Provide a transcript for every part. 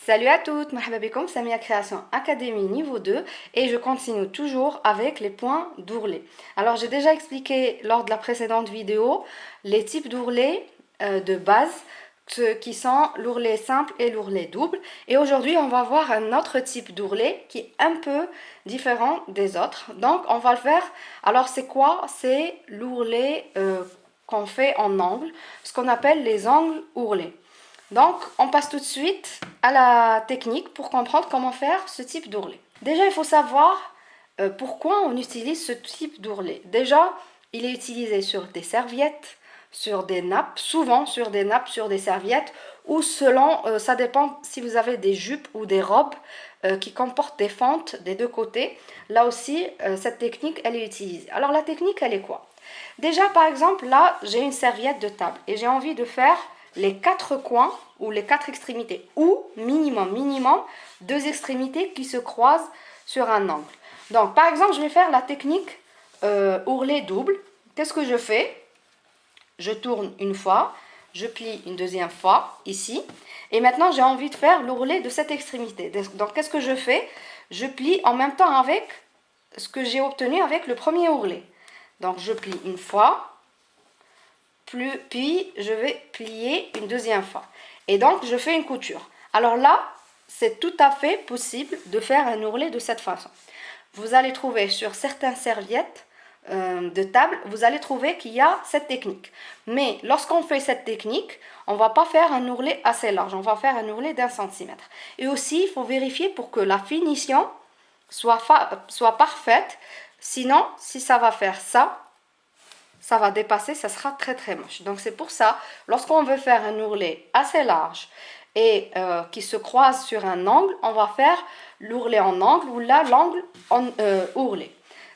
Salut à toutes, marhaba bikoum, Samia Création Académie niveau 2 et je continue toujours avec les points d'ourlet. Alors j'ai déjà expliqué lors de la précédente vidéo les types d'ourlets de base qui sont l'ourlet simple et l'ourlet double. Et aujourd'hui on va voir un autre type d'ourlet qui est un peu différent des autres. Donc on va le faire. Alors c'est quoi? C'est l'ourlet qu'on fait en angle, ce qu'on appelle les angles ourlets. Donc, on passe tout de suite à la technique pour comprendre comment faire ce type d'ourlet. Déjà, il faut savoir pourquoi on utilise ce type d'ourlet. Déjà, il est utilisé sur des serviettes, sur des nappes, souvent sur des nappes, sur des serviettes, ou selon, ça dépend si vous avez des jupes ou des robes qui comportent des fentes des deux côtés. Là aussi, cette technique, elle est utilisée. Alors, la technique, elle est quoi? Déjà, par exemple, là, j'ai une serviette de table et j'ai envie de faire les quatre coins ou les quatre extrémités ou minimum deux extrémités qui se croisent sur un angle. Donc par exemple je vais faire la technique ourlet double. Qu'est-ce que je fais? Je tourne une fois, je plie une deuxième fois ici et maintenant j'ai envie de faire l'ourlet de cette extrémité. Donc qu'est-ce que je fais? Je plie en même temps avec ce que j'ai obtenu avec le premier ourlet. Donc je plie une fois, puis je vais plier une deuxième fois et donc je fais une couture. Alors là c'est tout à fait possible de faire un ourlet de cette façon. Vous allez trouver sur certaines serviettes de table, vous allez trouver qu'il y a cette technique, mais lorsqu'on fait cette technique on va pas faire un ourlet assez large, on va faire un ourlet d'1 centimètre. Et aussi il faut vérifier pour que la finition soit parfaite, sinon si ça va faire ça va dépasser, ça sera très moche. Donc c'est pour ça, lorsqu'on veut faire un ourlet assez large et qui se croise sur un angle, on va faire l'ourlet en angle ou là l'angle en ourlet.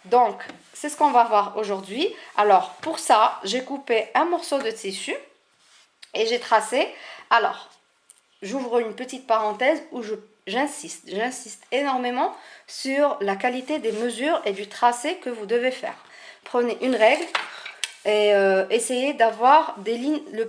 Donc c'est ce qu'on va voir aujourd'hui. Alors pour ça, j'ai coupé un morceau de tissu et j'ai tracé. Alors j'ouvre une petite parenthèse où j'insiste énormément sur la qualité des mesures et du tracé que vous devez faire. Prenez une règle et essayez d'avoir des lignes le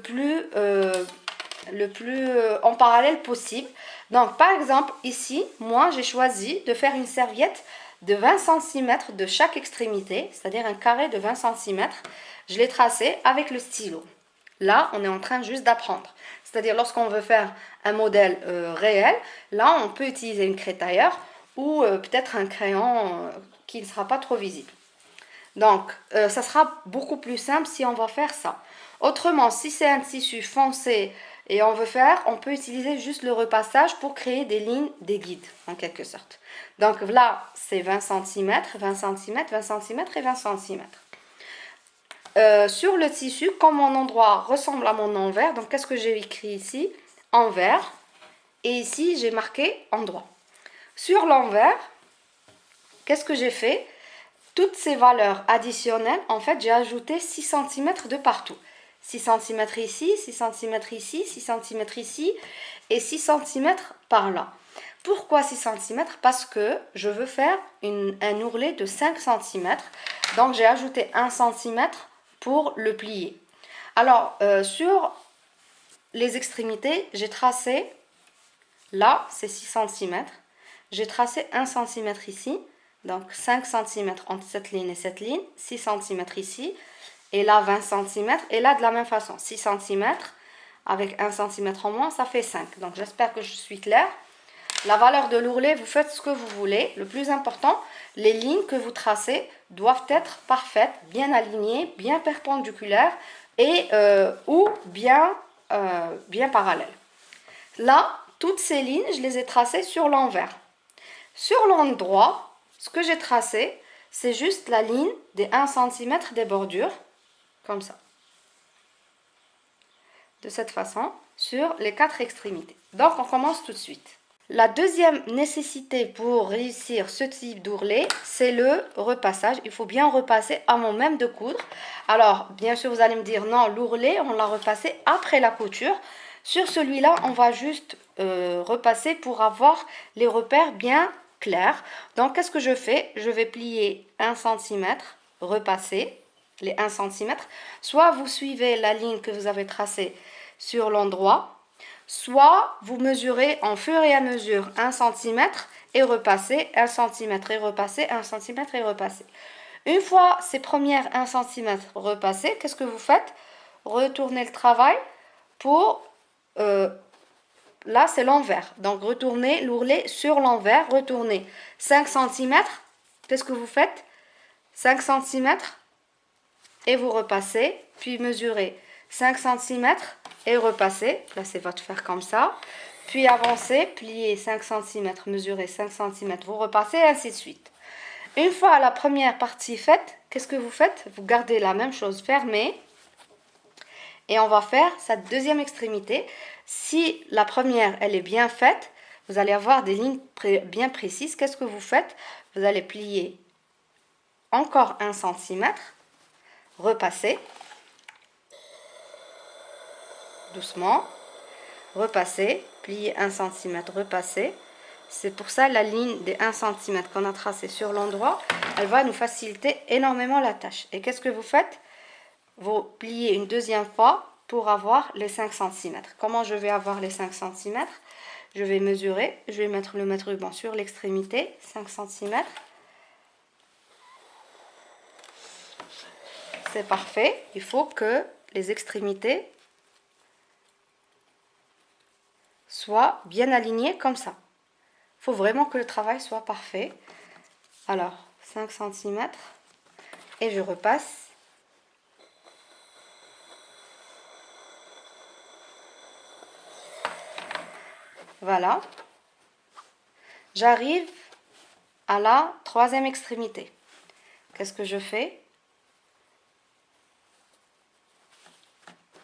plus en parallèle possible. Donc par exemple ici moi j'ai choisi de faire une serviette de 20 cm de chaque extrémité, c'est-à-dire un carré de 20 cm. Je l'ai tracé avec le stylo. Là on est en train juste d'apprendre, c'est-à-dire lorsqu'on veut faire un modèle réel, là on peut utiliser une craie tailleur ou peut-être un crayon qui ne sera pas trop visible. Donc, ça sera beaucoup plus simple si on va faire ça. Autrement, si c'est un tissu foncé et on veut faire, on peut utiliser juste le repassage pour créer des lignes, des guides, en quelque sorte. Donc là, c'est 20 cm, 20 cm, 20 cm et 20 cm. Sur le tissu, comme mon endroit ressemble à mon envers, donc qu'est-ce que j'ai écrit ici? Envers. Et ici, j'ai marqué endroit. Sur l'envers, qu'est-ce que j'ai fait? Toutes ces valeurs additionnelles, en fait, j'ai ajouté 6 cm de partout. 6 cm ici, 6 cm ici, 6 cm ici et 6 cm par là. Pourquoi 6 cm? Parce que je veux faire un ourlet de 5 cm. Donc, j'ai ajouté 1 cm pour le plier. Alors, sur les extrémités, j'ai tracé, là, c'est 6 cm. J'ai tracé 1 cm ici. Donc 5 cm entre cette ligne et cette ligne, 6 cm ici, et là 20 cm, et là de la même façon, 6 cm, avec 1 cm en moins, ça fait 5. Donc j'espère que je suis claire. La valeur de l'ourlet, vous faites ce que vous voulez. Le plus important, les lignes que vous tracez doivent être parfaites, bien alignées, bien perpendiculaires, et ou bien parallèles. Là, toutes ces lignes, je les ai tracées sur l'envers. Sur l'endroit, ce que j'ai tracé, c'est juste la ligne des 1 cm des bordures, comme ça. De cette façon, sur les quatre extrémités. Donc, on commence tout de suite. La deuxième nécessité pour réussir ce type d'ourlet, c'est le repassage. Il faut bien repasser avant même de coudre. Alors, bien sûr, vous allez me dire, non, l'ourlet, on l'a repassé après la couture. Sur celui-là, on va juste repasser pour avoir les repères bien clair. Donc qu'est-ce que je fais? Je vais plier 1 cm, repasser les 1 cm. Soit vous suivez la ligne que vous avez tracée sur l'endroit, soit vous mesurez en fur et à mesure 1 cm et repassez 1 cm et repassez 1 cm et repassez. Une fois ces premières 1 cm repassées, qu'est-ce que vous faites? Retournez le travail pour... là, c'est l'envers. Donc, retournez l'ourlet sur l'envers. Retournez 5 cm. Qu'est-ce que vous faites? 5 cm et vous repassez. Puis, mesurez 5 cm et repassez. Là, c'est votre faire comme ça. Puis, avancez, pliez 5 cm, mesurez 5 cm, vous repassez, et ainsi de suite. Une fois la première partie faite, qu'est-ce que vous faites? Vous gardez la même chose fermée. Et on va faire sa deuxième extrémité. Si la première, elle est bien faite, vous allez avoir des lignes bien précises. Qu'est-ce que vous faites? Vous allez plier encore 1 cm, repasser, doucement, repasser, plier 1 cm, repasser. C'est pour ça la ligne des 1 cm qu'on a tracée sur l'endroit, elle va nous faciliter énormément la tâche. Et qu'est-ce que vous faites? Vous pliez une deuxième fois pour avoir les 5 cm. Comment je vais avoir les 5 cm? Je vais mesurer, je vais mettre le mètre-ruban sur l'extrémité, 5 cm. C'est parfait. Il faut que les extrémités soient bien alignées comme ça. Il faut vraiment que le travail soit parfait. Alors, 5 cm et je repasse. Voilà. J'arrive à la troisième extrémité. Qu'est-ce que je fais?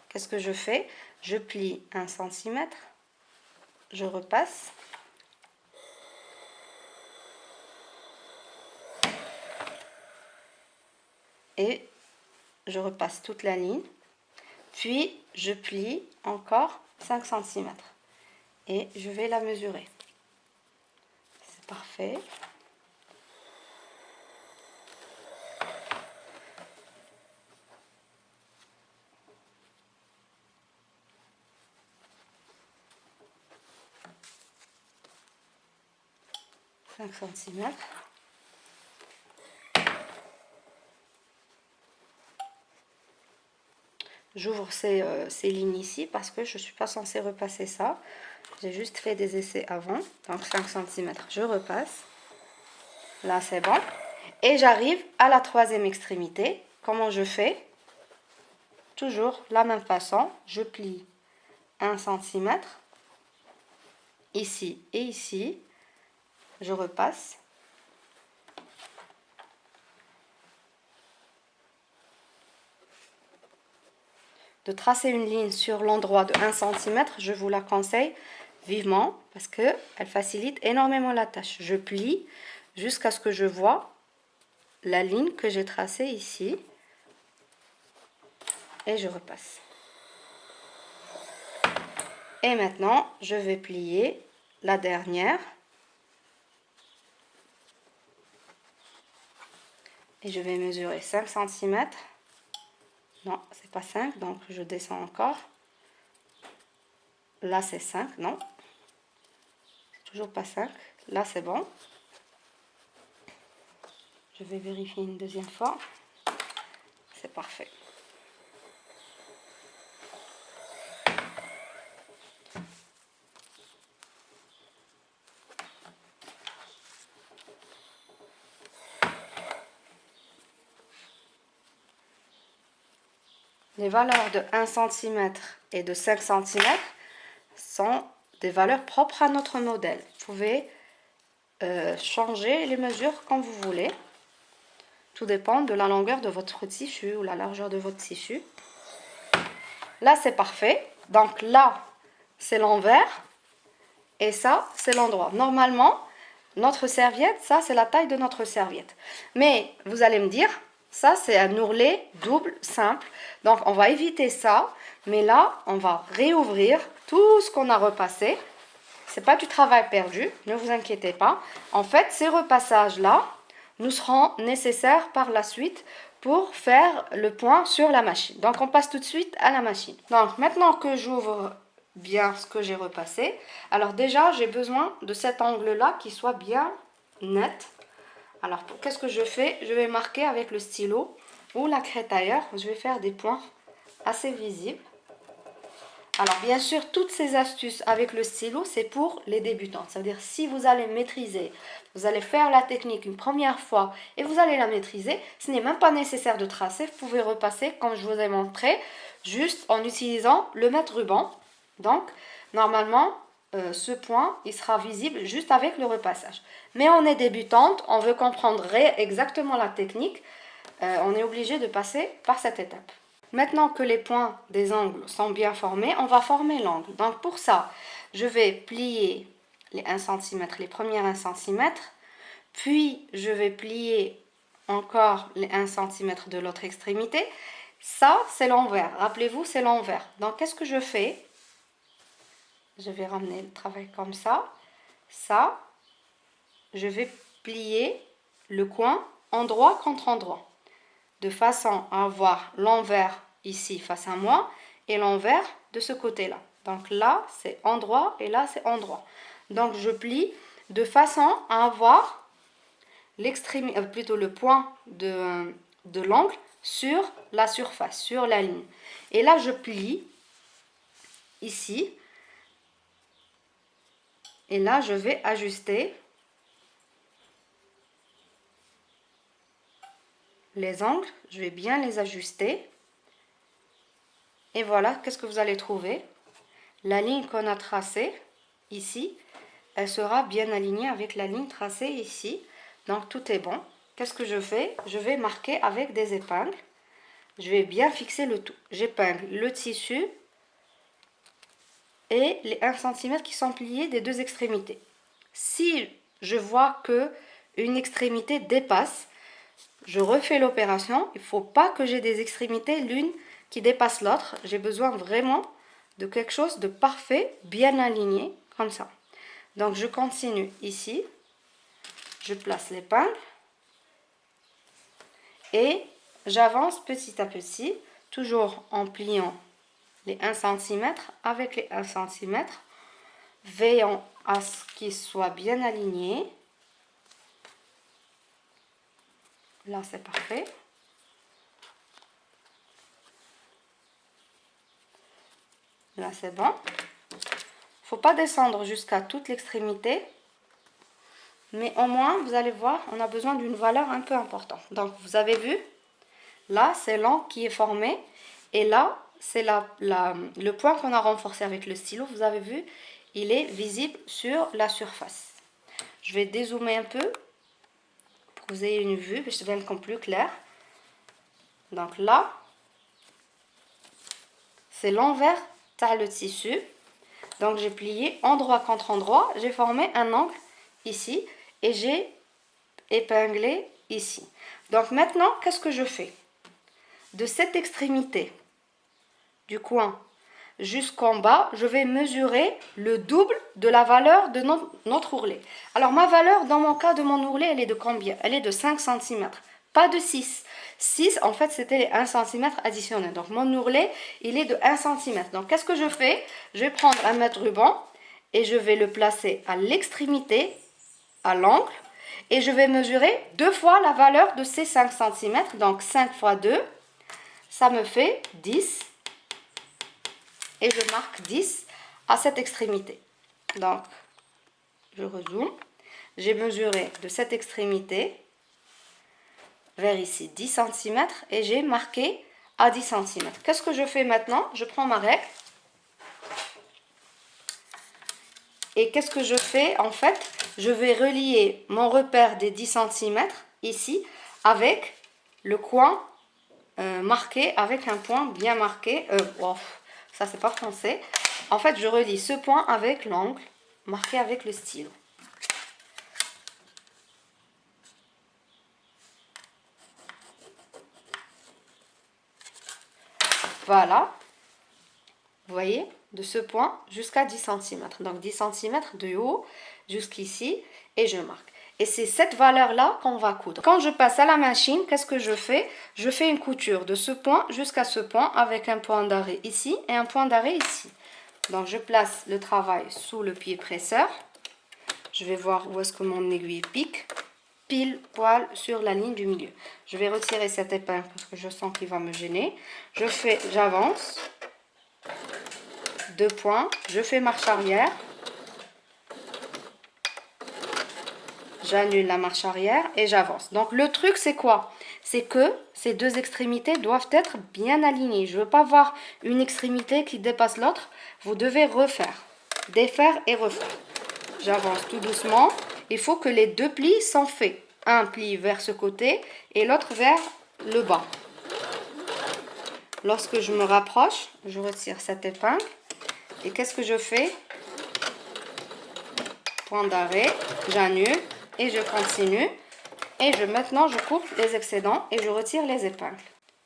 Qu'est-ce que je fais? Je plie 1 cm, je repasse. Et je repasse toute la ligne. Puis, je plie encore 5 cm. Et je vais la mesurer. C'est parfait. Cm. J'ouvre ces lignes ici parce que je ne suis pas censée repasser ça. J'ai juste fait des essais avant. Donc 5 cm, je repasse. Là, c'est bon. Et j'arrive à la troisième extrémité. Comment je fais? Toujours la même façon. Je plie 1 cm. Ici et ici. Je repasse. De tracer une ligne sur l'endroit de 1 cm, je vous la conseille vivement parce qu'elle facilite énormément la tâche. Je plie jusqu'à ce que je vois la ligne que j'ai tracée ici et je repasse. Et maintenant, je vais plier la dernière. Et je vais mesurer 5 cm. Non, c'est pas 5, donc je descends encore. Là, c'est 5, non. C'est toujours pas 5. Là, c'est bon. Je vais vérifier une deuxième fois. C'est parfait. Les valeurs de 1 cm et de 5 cm sont des valeurs propres à notre modèle. Vous pouvez changer les mesures quand vous voulez. Tout dépend de la longueur de votre tissu ou la largeur de votre tissu. Là, c'est parfait. Donc là, c'est l'envers. Et ça, c'est l'endroit. Normalement, notre serviette, ça, c'est la taille de notre serviette. Mais vous allez me dire... Ça, c'est un ourlet double, simple. Donc, on va éviter ça. Mais là, on va réouvrir tout ce qu'on a repassé. Ce n'est pas du travail perdu, ne vous inquiétez pas. En fait, ces repassages-là nous seront nécessaires par la suite pour faire le point sur la machine. Donc, on passe tout de suite à la machine. Donc, maintenant que j'ouvre bien ce que j'ai repassé. Alors déjà, j'ai besoin de cet angle-là qui soit bien net. Alors, qu'est-ce que je fais? Je vais marquer avec le stylo ou la crétaillère. Je vais faire des points assez visibles. Alors, bien sûr, toutes ces astuces avec le stylo, c'est pour les débutants. C'est-à-dire, si vous allez maîtriser, vous allez faire la technique une première fois et vous allez la maîtriser, ce n'est même pas nécessaire de tracer. Vous pouvez repasser, comme je vous ai montré, juste en utilisant le mètre-ruban. Donc, normalement, ce point, il sera visible juste avec le repassage. Mais on est débutante, on veut comprendre exactement la technique, on est obligé de passer par cette étape. Maintenant que les points des angles sont bien formés, on va former l'angle. Donc pour ça, je vais plier les 1 cm, les premiers 1 cm, puis je vais plier encore les 1 cm de l'autre extrémité. Ça, c'est l'envers. Rappelez-vous, c'est l'envers. Donc qu'est-ce que je fais? Je vais ramener le travail comme ça. Ça, je vais plier le coin endroit contre endroit, de façon à avoir l'envers ici face à moi et l'envers de ce côté-là. Donc là, c'est endroit et là, c'est endroit. Donc je plie de façon à avoir l'extrémité, plutôt le point de l'angle sur la surface, sur la ligne. Et là, je plie ici. Et là, je vais ajuster les angles. Je vais bien les ajuster. Et voilà, qu'est-ce que vous allez trouver? La ligne qu'on a tracée ici, elle sera bien alignée avec la ligne tracée ici. Donc, tout est bon. Qu'est-ce que je fais? Je vais marquer avec des épingles. Je vais bien fixer le tout. J'épingle le tissu et les 1 cm qui sont pliés des deux extrémités. Si je vois que une extrémité dépasse, je refais l'opération. Il ne faut pas que j'ai des extrémités l'une qui dépasse l'autre. J'ai besoin vraiment de quelque chose de parfait, bien aligné, comme ça. Donc je continue ici. Je place l'épingle. Et j'avance petit à petit, toujours en pliant les 1 cm avec les 1 cm. Veillons à ce qu'il soit bien aligné. Là, c'est parfait. Là, c'est bon. Il ne faut pas descendre jusqu'à toute l'extrémité. Mais au moins, vous allez voir, on a besoin d'une valeur un peu importante. Donc, vous avez vu, là, c'est l'angle qui est formé. Et là, c'est le point qu'on a renforcé avec le stylo. Vous avez vu, il est visible sur la surface. Je vais dézoomer un peu pour que vous ayez une vue, je vais être plus clair. Donc là, c'est l'envers de le tissu. Donc j'ai plié endroit contre endroit, j'ai formé un angle ici et j'ai épinglé ici. Donc maintenant, qu'est-ce que je fais? De cette extrémité du coin jusqu'en bas, je vais mesurer le double de la valeur de notre ourlet. Alors ma valeur, dans mon cas de mon ourlet, elle est de combien? Elle est de 5 cm, pas de 6. 6, en fait, c'était les 1 cm additionnels. Donc mon ourlet, il est de 1 cm. Donc qu'est-ce que je fais? Je vais prendre un mètre-ruban et je vais le placer à l'extrémité, à l'angle, et je vais mesurer 2 fois la valeur de ces 5 cm. Donc 5 fois 2, ça me fait 10. Et je marque 10 à cette extrémité. Donc, je rezoome. J'ai mesuré de cette extrémité vers ici 10 cm et j'ai marqué à 10 cm. Qu'est-ce que je fais maintenant? Je prends ma règle. Et qu'est-ce que je fais? En fait, je vais relier mon repère des 10 cm ici avec le coin marqué, avec un point bien marqué. Ça, c'est pas français. En fait, je relie ce point avec l'angle marqué avec le stylo. Voilà. Vous voyez, de ce point jusqu'à 10 cm. Donc 10 cm de haut jusqu'ici et je marque. Et c'est cette valeur-là qu'on va coudre. Quand je passe à la machine, qu'est-ce que je fais? Je fais une couture de ce point jusqu'à ce point avec un point d'arrêt ici et un point d'arrêt ici. Donc je place le travail sous le pied presseur. Je vais voir où est-ce que mon aiguille pique. Pile poil sur la ligne du milieu. Je vais retirer cette épingle parce que je sens qu'il va me gêner. J'avance. 2 points. Je fais marche arrière. J'annule la marche arrière et j'avance. Donc le truc c'est quoi? C'est que ces deux extrémités doivent être bien alignées. Je ne veux pas avoir une extrémité qui dépasse l'autre. Vous devez refaire, défaire et refaire. J'avance tout doucement. Il faut que les deux plis sont faits. Un pli vers ce côté et l'autre vers le bas. Lorsque je me rapproche, je retire cette épingle. Et qu'est-ce que je fais? Point d'arrêt, j'annule et je continue. Et maintenant, je coupe les excédents et je retire les épingles.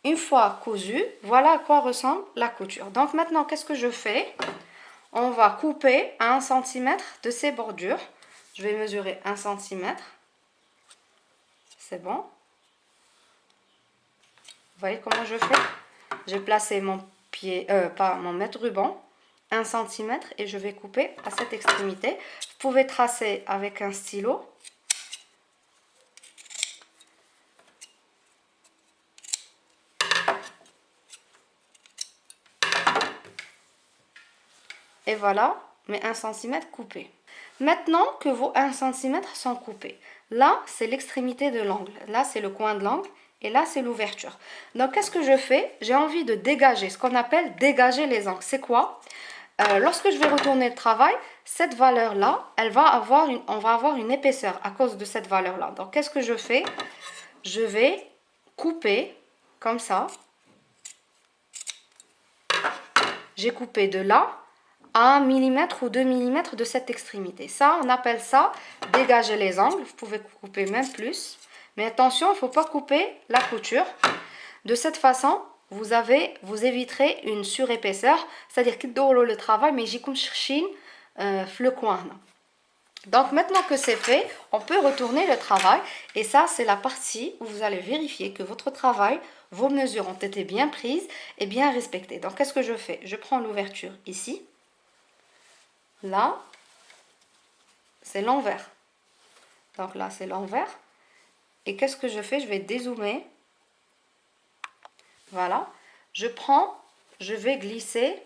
Une fois cousu, voilà à quoi ressemble la couture. Donc maintenant, qu'est-ce que je fais? On va couper à 1 cm de ces bordures. Je vais mesurer 1 cm. C'est bon. Vous voyez comment je fais? J'ai placé mon mon mètre ruban 1 cm et je vais couper à cette extrémité. Vous pouvez tracer avec un stylo. Et voilà mes 1 cm coupés. Maintenant que vos 1 cm sont coupés, là c'est l'extrémité de l'angle, là c'est le coin de l'angle et là c'est l'ouverture. Donc qu'est-ce que je fais? J'ai envie de dégager, ce qu'on appelle dégager les angles. C'est quoi? Lorsque je vais retourner le travail, cette valeur-là, on va avoir une épaisseur à cause de cette valeur-là. Donc qu'est-ce que je fais? Je vais couper comme ça. J'ai coupé de là à 1 mm ou 2 mm de cette extrémité. Ça, on appelle ça dégager les angles. Vous pouvez couper même plus. Mais attention, il ne faut pas couper la couture. De cette façon, vous éviterez une surépaisseur. C'est-à-dire qu'il doit le travail, mais j'y compte chercher le coin. Donc maintenant que c'est fait, on peut retourner le travail. Et ça, c'est la partie où vous allez vérifier que votre travail, vos mesures ont été bien prises et bien respectées. Donc qu'est-ce que je fais? Je prends l'ouverture ici. Là, c'est l'envers. Donc là, c'est l'envers. Et qu'est-ce que je fais? Je vais dézoomer. Voilà. Je vais glisser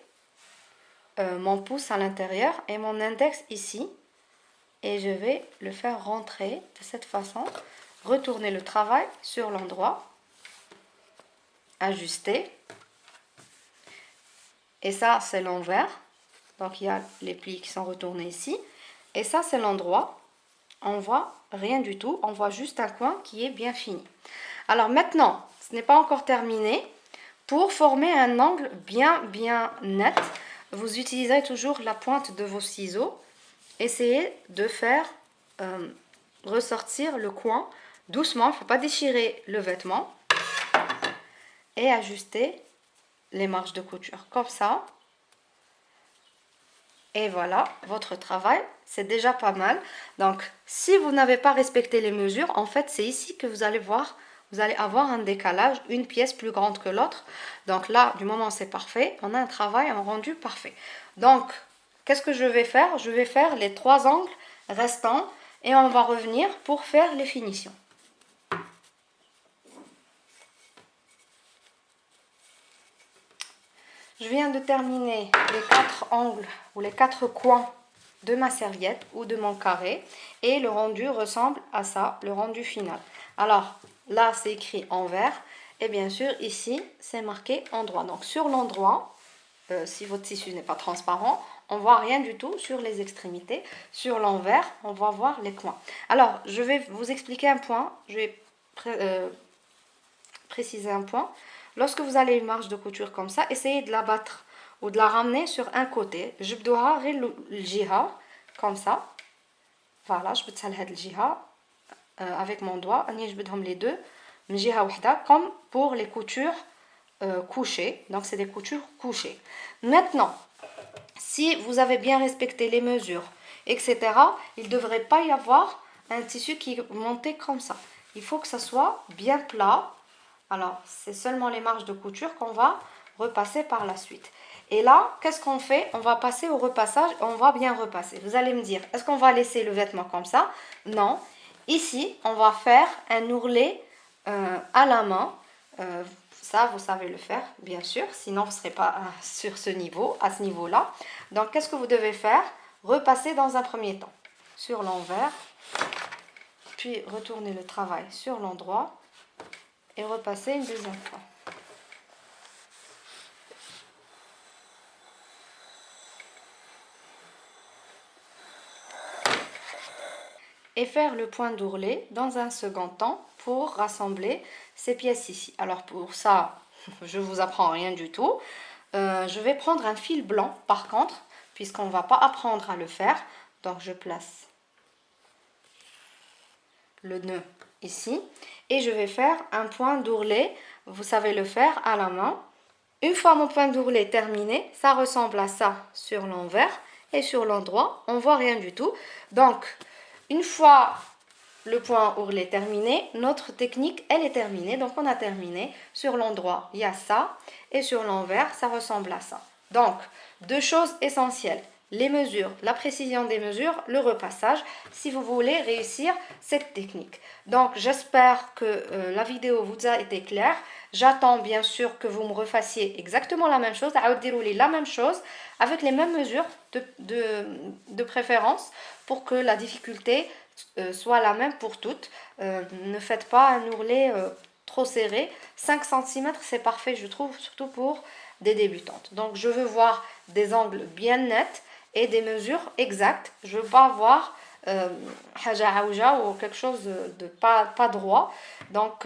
mon pouce à l'intérieur et mon index ici. Et je vais le faire rentrer de cette façon. Retourner le travail sur l'endroit. Ajuster. Et ça, c'est l'envers. Donc, il y a les plis qui sont retournés ici. Et ça, c'est l'endroit. On voit rien du tout. On voit juste un coin qui est bien fini. Alors maintenant, ce n'est pas encore terminé. Pour former un angle bien net, vous utilisez toujours la pointe de vos ciseaux. Essayez de faire ressortir le coin doucement. Il ne faut pas déchirer le vêtement. Et ajuster les marges de couture comme ça. Et voilà, votre travail, c'est déjà pas mal. Donc, si vous n'avez pas respecté les mesures, en fait, c'est ici que vous allez voir, vous allez avoir un décalage, une pièce plus grande que l'autre. Donc là, du moment où c'est parfait, on a un travail, un rendu parfait. Donc, qu'est-ce que je vais faire? Je vais faire les 3 angles restants et on va revenir pour faire les finitions. Je viens de terminer les 4 angles ou les 4 coins de ma serviette ou de mon carré et le rendu ressemble à ça, le rendu final. Alors là c'est écrit envers et bien sûr ici c'est marqué endroit. Donc sur l'endroit, si votre tissu n'est pas transparent, on voit rien du tout sur les extrémités. Sur l'envers, on va voir les coins. Alors je vais vous expliquer un point, je vais préciser un point. Lorsque vous avez une marge de couture comme ça, essayez de la battre ou de la ramener sur un côté. Je dois le jiha comme ça. Voilà, je peux le jiha avec mon doigt. Je vais les deux. Comme pour les coutures couchées. Donc, c'est des coutures couchées. Maintenant, si vous avez bien respecté les mesures, etc., il ne devrait pas y avoir un tissu qui est monté comme ça. Il faut que ça soit bien plat. Alors, c'est seulement les marges de couture qu'on va repasser par la suite. Et là, qu'est-ce qu'on fait? On va passer au repassage, on va bien repasser. Vous allez me dire, est-ce qu'on va laisser le vêtement comme ça? Non. Ici, on va faire un ourlet à la main. Ça, vous savez le faire, bien sûr, sinon vous ne serez pas sur ce niveau, à ce niveau-là. Donc, qu'est-ce que vous devez faire? Repasser dans un premier temps sur l'envers, puis retourner le travail sur l'endroit et repasser une deuxième fois. Et faire le point d'ourlet dans un second temps pour rassembler ces pièces ici. Alors pour ça, je vous apprends rien du tout. Je vais prendre un fil blanc par contre, puisqu'on ne va pas apprendre à le faire. Donc je place le nœud ici et je vais faire un point d'ourlet. Vous savez le faire à la main. Une fois mon point d'ourlet terminé, ça ressemble à ça sur l'envers et sur l'endroit, on voit rien du tout. Donc, une fois le point ourlet terminé, notre technique, elle est terminée. Donc, on a terminé. Sur l'endroit, il y a ça. Et sur l'envers, ça ressemble à ça. Donc, deux choses essentielles. Les mesures, la précision des mesures, le repassage, si vous voulez réussir cette technique. Donc, j'espère que la vidéo vous a été claire. J'attends bien sûr que vous me refassiez exactement la même chose, la même chose, avec les mêmes mesures de préférence pour que la difficulté soit la même pour toutes. Ne faites pas un ourlet trop serré. 5 cm, c'est parfait, je trouve, surtout pour des débutantes. Donc, je veux voir des angles bien nets et des mesures exactes. Je ne veux pas avoir haja aouja ou quelque chose de pas droit. Donc,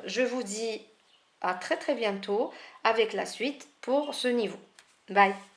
je vous dis à très très bientôt avec la suite pour ce niveau. Bye!